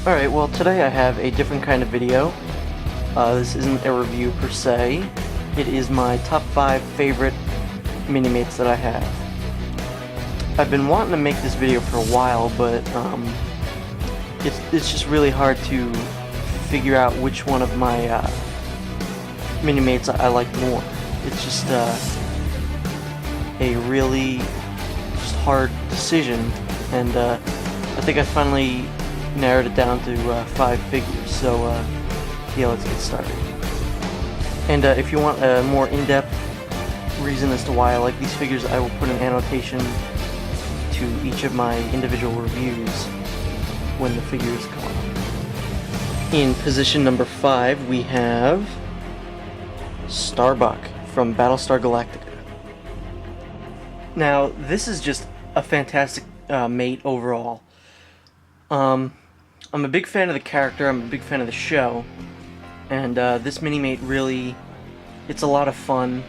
Alright, well today I have a different kind of video. This isn't a review per se. It is my top 5 favorite Minimates that I have. I've been wanting to make this video for a while, but it's just really hard to figure out which one of my Minimates I like more. It's just a really hard decision, and I think I finally narrowed it down to 5 figures, so yeah, let's get started. And if you want a more in-depth reason as to why I like these figures, I will put an annotation to each of my individual reviews when the figures come up. In position number 5 we have Starbuck from Battlestar Galactica. Now this is just a fantastic mate overall. I'm a big fan of the character, I'm a big fan of the show, and this Minimate really, it's a lot of fun.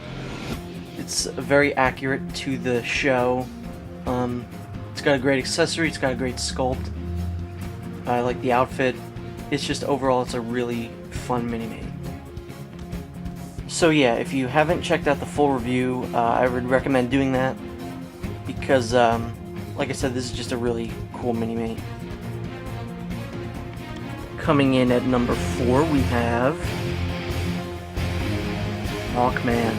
It's very accurate to the show. It's got a great accessory, it's got a great sculpt. I like the outfit. It's just overall, it's a really fun Minimate. So yeah, if you haven't checked out the full review, I would recommend doing that, because like I said, this is just a really cool Minimate. Coming in at number 4, we have Hawkman.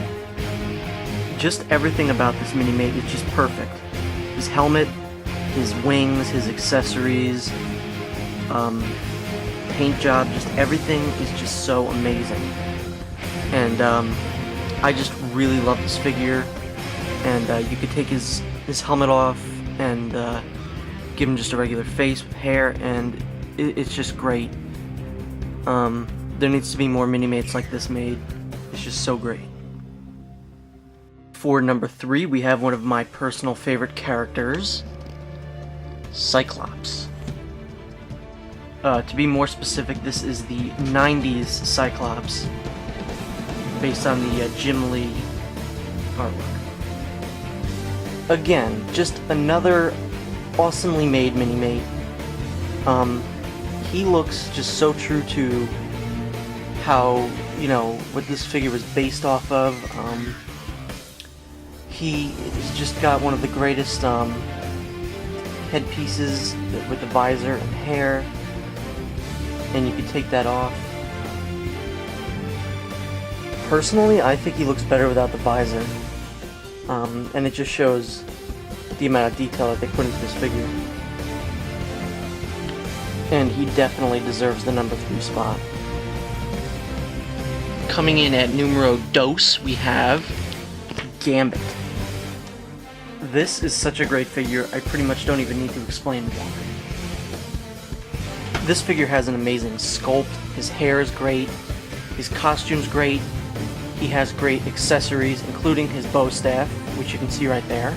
Just everything about this Minimate is just perfect. His helmet, his wings, his accessories, paint job, just everything is just so amazing. And I just really love this figure. And you could take his helmet off and give him just a regular face with hair, and it's just great. There needs to be more Minimates like this made. It's just so great. For number 3, we have one of my personal favorite characters, Cyclops. To be more specific, this is the 90s Cyclops, based on the Jim Lee artwork. Again, just another awesomely made Minimate. He looks just so true to how, you know, what this figure was based off of. He's just got one of the greatest headpieces with the visor and hair, and you can take that off. Personally, I think he looks better without the visor, and it just shows the amount of detail that they put into this figure. And he definitely deserves the number 3 spot. Coming in at numero dos, we have Gambit. This is such a great figure, I pretty much don't even need to explain why. This figure has an amazing sculpt, his hair is great, his costume's great, he has great accessories, including his bow staff, which you can see right there.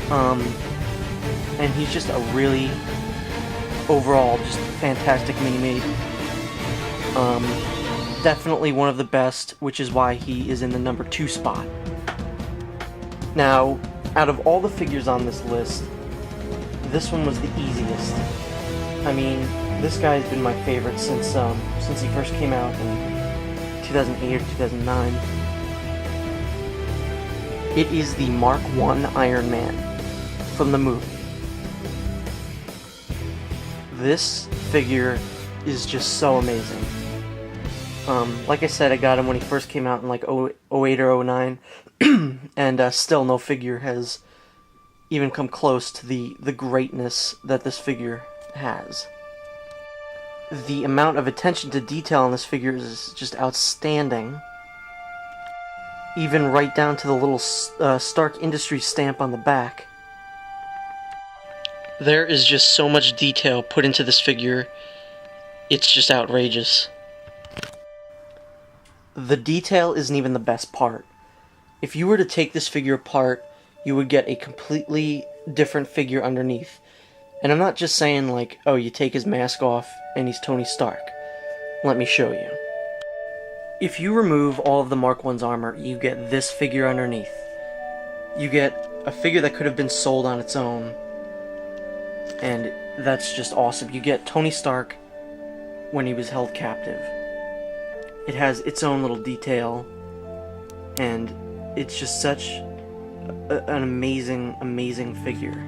And he's just a really, overall, just fantastic Minimate. Definitely one of the best, which is why he is in the number 2 spot. Now, out of all the figures on this list, this one was the easiest. I mean, this guy's been my favorite since he first came out in 2008 or 2009. It is the Mark I Iron Man from the movie. This figure is just so amazing. Like I said, I got him when he first came out in like 08 or 09, and still no figure has even come close to the greatness that this figure has. The amount of attention to detail on this figure is just outstanding. Even right down to the little Stark Industries stamp on the back. There is just so much detail put into this figure, it's just outrageous. The detail isn't even the best part. If you were to take this figure apart, you would get a completely different figure underneath. And I'm not just saying like, oh, you take his mask off and he's Tony Stark. Let me show you. If you remove all of the Mark I's armor, you get this figure underneath. You get a figure that could have been sold on its own, and that's just awesome. You get Tony Stark when he was held captive. It has its own little detail, and it's just such an amazing, amazing figure.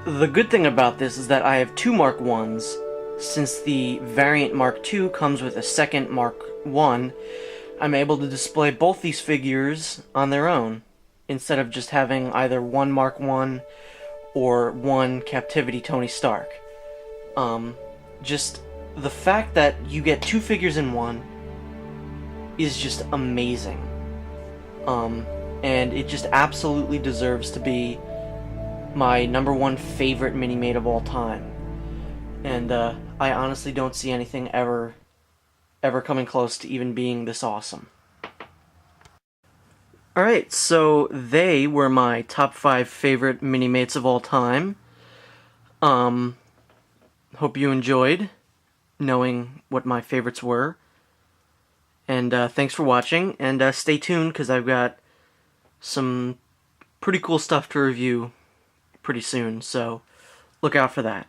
The good thing about this is that I have two Mark 1s. Since the variant Mark II comes with a second Mark I, I'm able to display both these figures on their own, instead of just having either one Mark I or one Captivity Tony Stark. Just the fact that you get two figures in one is just amazing. And it just absolutely deserves to be my #1 favorite Minimate of all time. And I honestly don't see anything ever coming close to even being this awesome. Alright, so they were my top 5 favorite Minimates of all time. Hope you enjoyed knowing what my favorites were. And thanks for watching, and stay tuned, because I've got some pretty cool stuff to review pretty soon, so look out for that.